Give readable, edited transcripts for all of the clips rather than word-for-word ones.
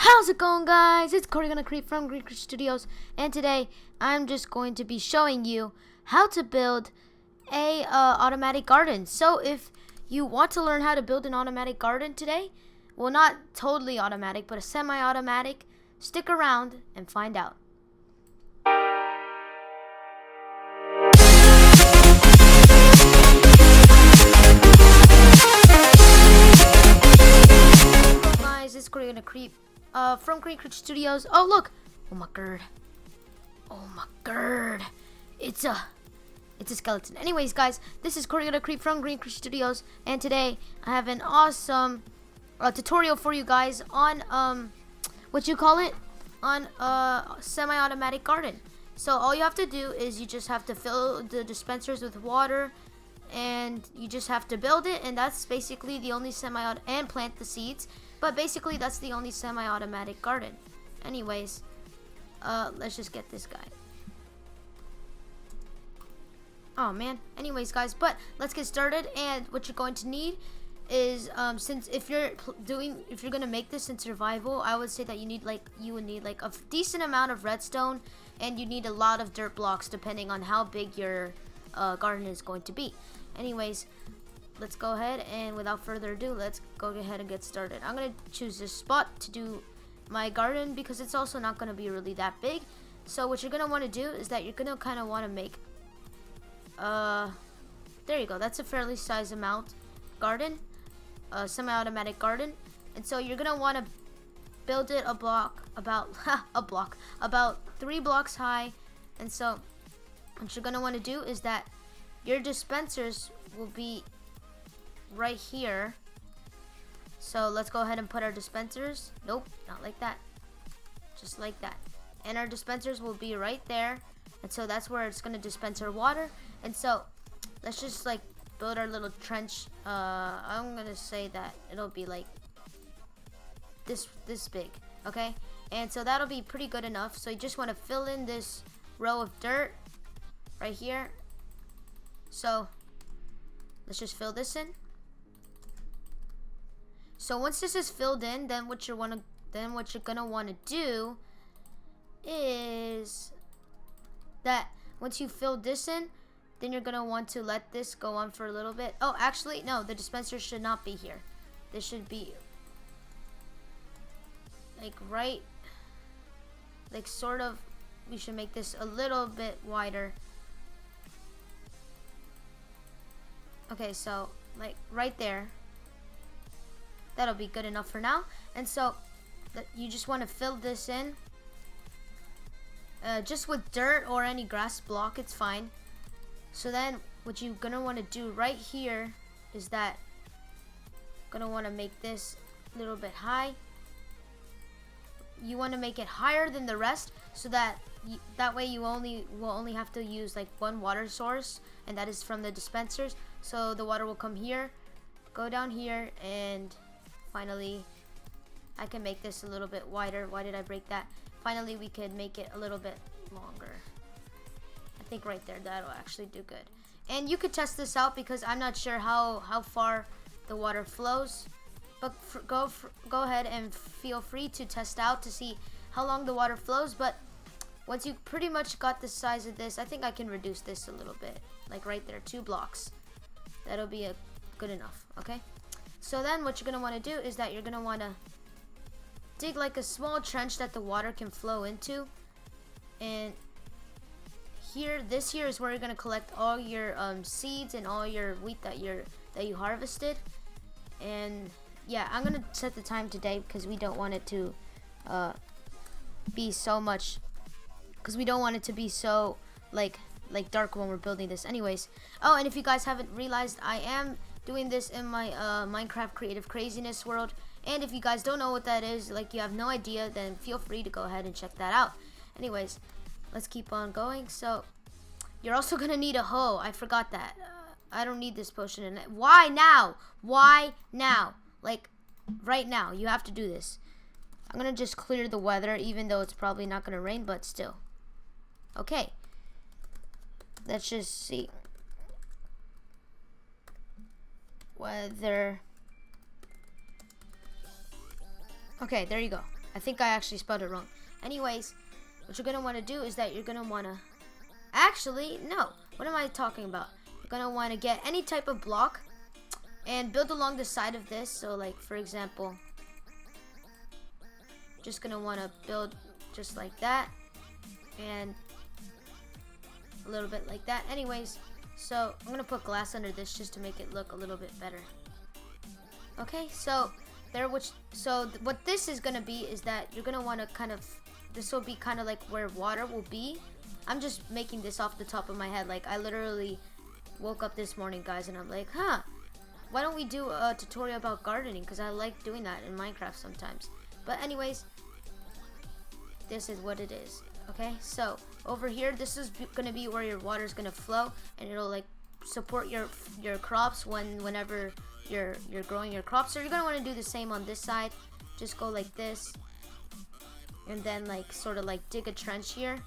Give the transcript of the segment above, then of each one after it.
How's it going, guys? It's Corey Gonna Creep from Green Creek Studios, and today I'm just going to be showing you how to build a automatic garden. So if you want to learn how to build an automatic garden today, well, not totally automatic, but a semi-automatic, stick around and find out. Hello, guys. It's Corey Gonna Creep from Green Creek Studios. Oh, look! Oh my god! Oh my god! It's a skeleton. Anyways, guys, this is Corey Gonna Creep from Green Creek Studios, and today I have an awesome tutorial for you guys on what you call it, on a semi-automatic garden. So all you have to do is you just have to fill the dispensers with water, and you just have to build it, and that's basically the only and plant the seeds. But basically, that's the only semi-automatic garden. Anyways, let's just get this guy. Oh man. Anyways, guys, but let's get started. And what you're going to need is, since if you're gonna make this in survival, I would say that you would need like a decent amount of redstone, and you need a lot of dirt blocks depending on how big your garden is going to be. Anyways, let's go ahead, and without further ado, let's go ahead and get started. I'm gonna choose this spot to do my garden because it's also not gonna be really that big. So what you're gonna want to do is that you're gonna kind of want to make there you go, that's a fairly sized amount garden, a semi-automatic garden. And so you're gonna want to build it a block about about 3 blocks high. And so what you're gonna want to do is that your dispensers will be right here. So let's go ahead and put our dispensers. Nope, not like that, just like that. And our dispensers will be right there, and so that's where it's going to dispense our water. And so let's just like build our little trench. I'm gonna say that it'll be like this big, okay? And so that'll be pretty good enough. So you just want to fill in this row of dirt right here. So let's just fill this in. So once this is filled in, then what you're gonna want to do is that once you fill this in, then you're gonna want to let this go on for a little bit. Oh, actually, no, the dispenser should not be here. This should be like right, like sort of. We should make this a little bit wider. Okay, so like right there. That'll be good enough for now. And so you just want to fill this in just with dirt or any grass block, it's fine. So then what you're gonna want to do right here is that gonna want to make this a little bit high. You want to make it higher than the rest, so that that way you will only have to use like one water source, and that is from the dispensers. So the water will come here, go down here, and finally I can make this a little bit wider. Why did I break that? Finally we could make it a little bit longer. I think right there, that'll actually do good. And you could test this out because I'm not sure how far the water flows, but go ahead and feel free to test out to see how long the water flows. But once you pretty much got the size of this, I think I can reduce this a little bit, like right there, 2 blocks. That'll be good enough. Okay, so then what you're gonna want to do is that you're gonna want to dig like a small trench that the water can flow into. And this here is where you're gonna collect all your seeds and all your wheat that you harvested. And yeah, I'm gonna set the time today because we don't want it to be so much, because we don't want it to be so like dark when we're building this. Anyways, oh, and if you guys haven't realized, I am doing this in my Minecraft Creative Craziness world. And if you guys don't know what that is, like you have no idea, then feel free to go ahead and check that out. Anyways, let's keep on going. So you're also gonna need a hoe. I forgot that. I don't need this potion. And why now? Why now? Like right now, you have to do this. I'm gonna just clear the weather, even though it's probably not gonna rain, but still. Okay, let's just see. Weather. Okay, there you go. I think I actually spelled it wrong. Anyways, what you're going to want to do is that you're going to want to... Actually, no. What am I talking about? You're going to want to get any type of block and build along the side of this. So, like, for example, just going to want to build just like that. And a little bit like that. Anyways, so I'm going to put glass under this just to make it look a little bit better. Okay, so what this is going to be is that you're going to want to kind of... This will be kind of like where water will be. I'm just making this off the top of my head. Like, I literally woke up this morning, guys, and I'm like, why don't we do a tutorial about gardening? Because I like doing that in Minecraft sometimes. But anyways, this is what it is. Okay, so over here, this is going to be where your water is going to flow, and it'll like support your crops whenever you're growing your crops. So you're going to want to do the same on this side. Just go like this. And then like sort of like dig a trench here,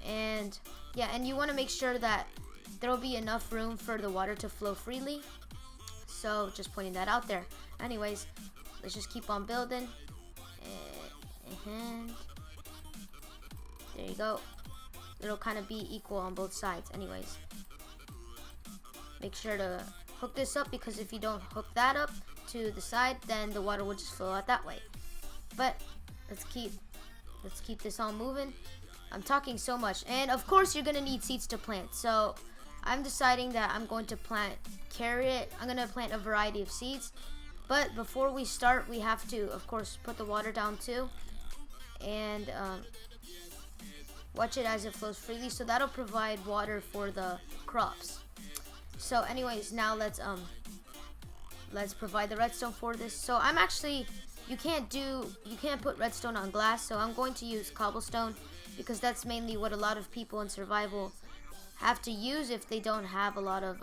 and yeah, and you want to make sure that there will be enough room for the water to flow freely. So just pointing that out there. Anyways, let's just keep on building, and there you go. It'll kind of be equal on both sides. Anyways, make sure to hook this up, because if you don't hook that up to the side, then the water will just flow out that way. But let's keep this all moving. I'm talking so much. And of course you're gonna need seeds to plant. So I'm deciding that I'm going to plant carrot. I'm gonna plant a variety of seeds. But before we start, we have to, of course, put the water down too. And watch it as it flows freely. So that'll provide water for the crops. So anyways, now let's provide the redstone for this. So I'm actually... You can't put redstone on glass, so I'm going to use cobblestone, because that's mainly what a lot of people in survival have to use if they don't have a lot of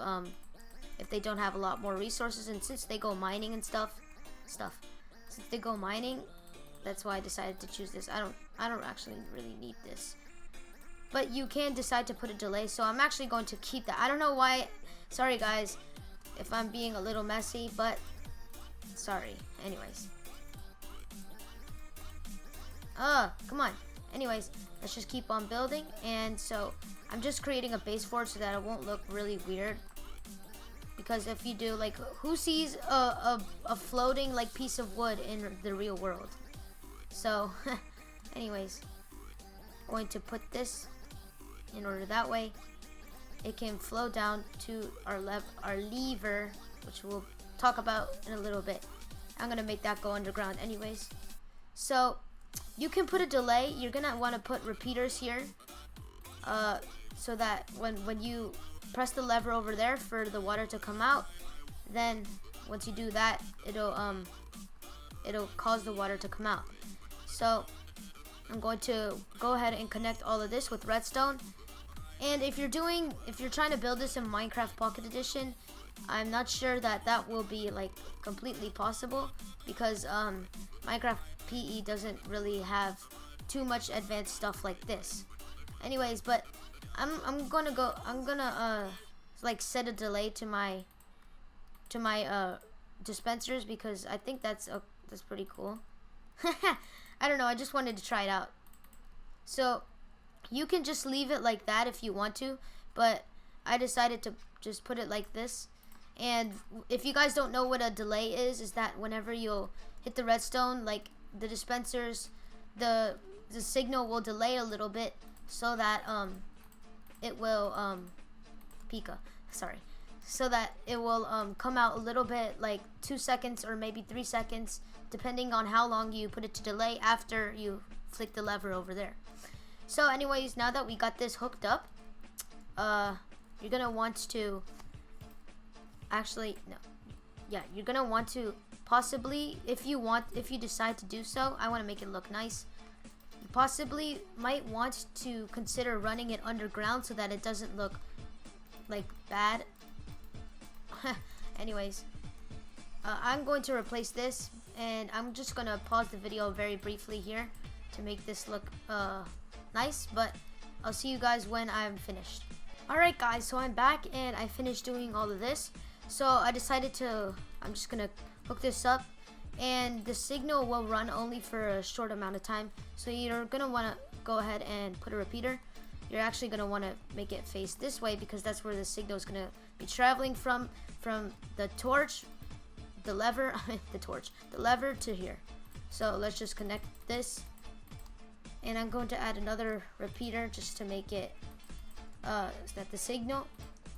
more resources. And since they go mining and stuff, since they go mining, that's why I decided to choose this. I don't actually really need this, but you can decide to put a delay, so I'm actually going to keep that. I don't know why. Sorry guys if I'm being a little messy, but sorry. Anyways, come on. Anyways, let's just keep on building. And so I'm just creating a base for it so that it won't look really weird. Because if you do, like, who sees a floating like piece of wood in the real world? So anyways, I'm going to put this in order that way it can flow down to our lever, which we'll talk about in a little bit. I'm gonna make that go underground anyways. So you can put a delay. You're gonna want to put repeaters here, so that when you press the lever over there for the water to come out, then once you do that, it'll cause the water to come out. So I'm going to go ahead and connect all of this with redstone. And if you're trying to build this in Minecraft Pocket Edition, I'm not sure that will be like completely possible, because Minecraft PE doesn't really have too much advanced stuff like this. Anyways, but I'm gonna like set a delay to my dispensers, because I think that's pretty cool. I don't know, I just wanted to try it out. So you can just leave it like that if you want to, but I decided to just put it like this. And if you guys don't know what a delay is that whenever you'll hit the redstone, like the dispensers, the signal will delay a little bit, so that it will so that it will come out a little bit, like 2 seconds or maybe 3 seconds, depending on how long you put it to delay after you flick the lever over there. So anyways, now that we got this hooked up, you're gonna want to you're gonna want to possibly, if you decide to do so, I want to make it look nice, you possibly might want to consider running it underground so that it doesn't look like bad. Anyways, I'm going to replace this, and I'm just gonna pause the video very briefly here to make this look nice, but I'll see you guys when I'm finished. Alright guys, so I'm back and I finished doing all of this. So I decided I'm just gonna hook this up, and the signal will run only for a short amount of time. So you're gonna want to go ahead and put a repeater. You're actually gonna want to make it face this way because that's where the signal is gonna be traveling from the torch, the lever, the lever to here. So let's just connect this, and I'm going to add another repeater just to make it so that the signal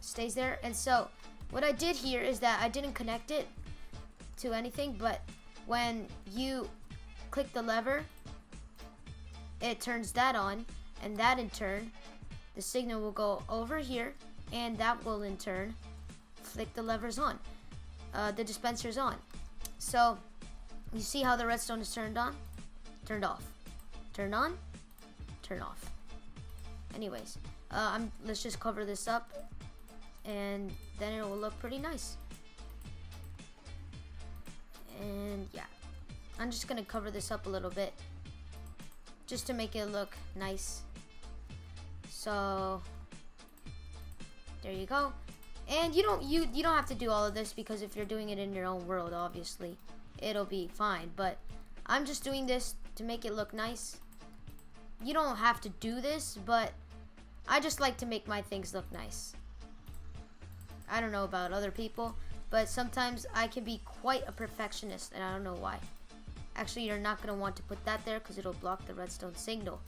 stays there. And so what I did here is that I didn't connect it to anything, but when you click the lever, it turns that on, and that in turn, the signal will go over here, and that will in turn flick the levers on, the dispensers on. So you see how the redstone is turned on, turned off, turn on, turn off. Anyways, let's just cover this up, and then it will look pretty nice. And yeah, I'm just gonna cover this up a little bit just to make it look nice. So there you go. And you don't have to do all of this, because if you're doing it in your own world, obviously it'll be fine. But I'm just doing this to make it look nice. You don't have to do this, but I just like to make my things look nice. I don't know about other people, but sometimes I can be quite a perfectionist, and I don't know why. Actually, you're not going to want to put that there because it'll block the redstone signal.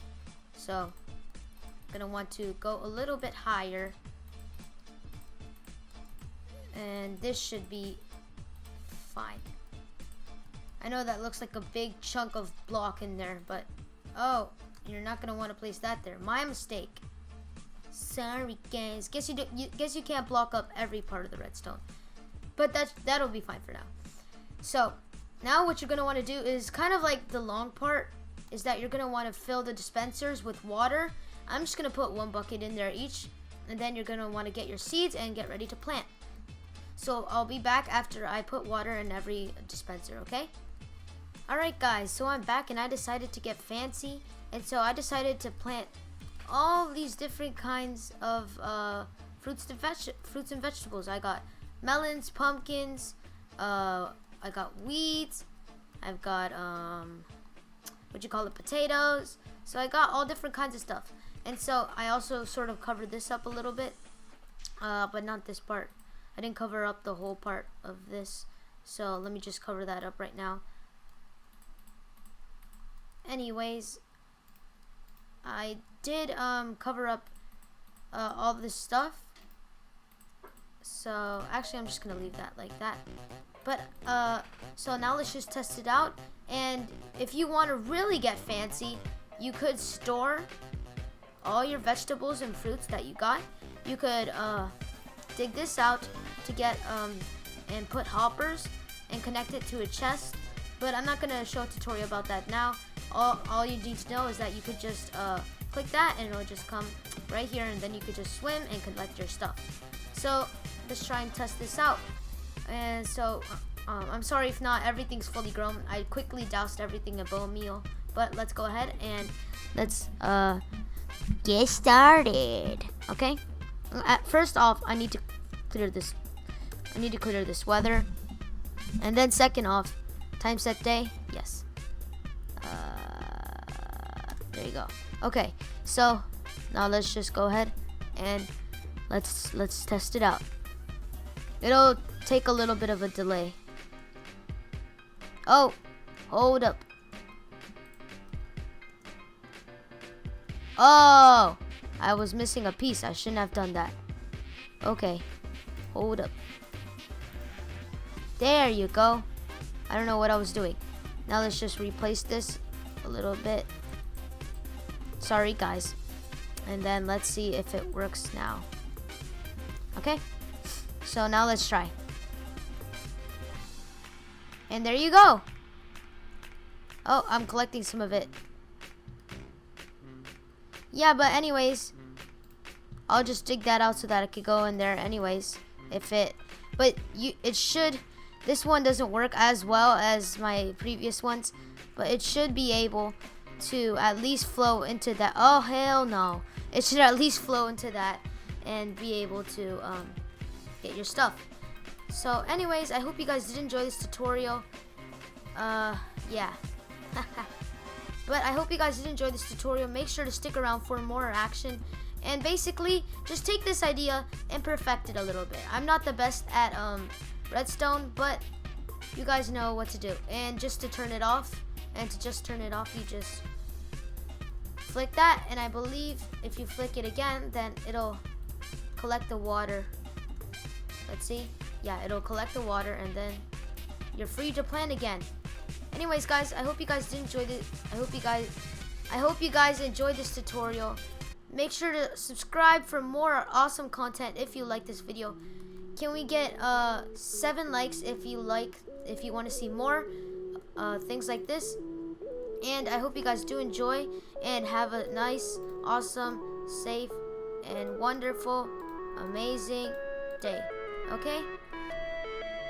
So, I'm going to want to go a little bit higher. And this should be fine. I know that looks like a big chunk of block in there, but oh, you're not going to want to place that there. My mistake. Sorry, guys. Guess you can't block up every part of the redstone. But that'll be fine for now. So now what you're gonna want to do is kind of like the long part, is that you're gonna want to fill the dispensers with water. I'm just gonna put 1 bucket in there each, and then you're gonna want to get your seeds and get ready to plant. So I'll be back after I put water in every dispenser, okay? Alright guys, so I'm back, and I decided to get fancy, and so I decided to plant all these different kinds of fruits and vegetables. I got melons, pumpkins, I got weeds, I've got potatoes. So I got all different kinds of stuff. And so I also sort of covered this up a little bit, but not this part. I didn't cover up the whole part of this, so let me just cover that up right now. Anyways, I did cover up all this stuff. So actually I'm just gonna leave that like that. But so now let's just test it out. And if you want to really get fancy, you could store all your vegetables and fruits that you got. You could dig this out to get and put hoppers and connect it to a chest. But I'm not gonna show a tutorial about that now. All you need to know is that you could just click that, and it'll just come right here, and then you could just swim and collect your stuff. So let's try and test this out. And so I'm sorry if not everything's fully grown. I quickly doused everything in bone meal, but let's go ahead and let's get started. Okay, first off, I need to clear this weather, and then second off, time set day. Yes, there you go. Okay, so now let's just go ahead and let's test it out. It'll take a little bit of a delay. Oh, hold up. Oh, I was missing a piece. I shouldn't have done that. Okay, hold up. There you go. I don't know what I was doing. Now let's just replace this a little bit. Sorry guys. And then let's see if it works now. Okay, so now let's try. And there you go. Oh, I'm collecting some of it. Yeah, but anyways, I'll just dig that out so that it could go in there anyways. This one doesn't work as well as my previous ones, but it should be able to at least flow into that. Oh, hell no. It should at least flow into that and be able to get your stuff. So anyways, I hope you guys did enjoy this tutorial. Yeah. But I hope you guys did enjoy this tutorial. Make sure to stick around for more action. And basically, just take this idea and perfect it a little bit. I'm not the best at redstone, but you guys know what to do. And just to turn it off, you just flick that. And I believe if you flick it again, then it'll collect the water. Let's see. Yeah, it'll collect the water, and then you're free to plant again. Anyways, guys, I hope you guys did enjoy this. I hope you guys enjoyed this tutorial. Make sure to subscribe for more awesome content if you like this video. Can we get 7 likes if you want to see more things like this? And I hope you guys do enjoy and have a nice, awesome, safe, and wonderful, amazing day. Okay?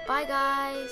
Bye, guys.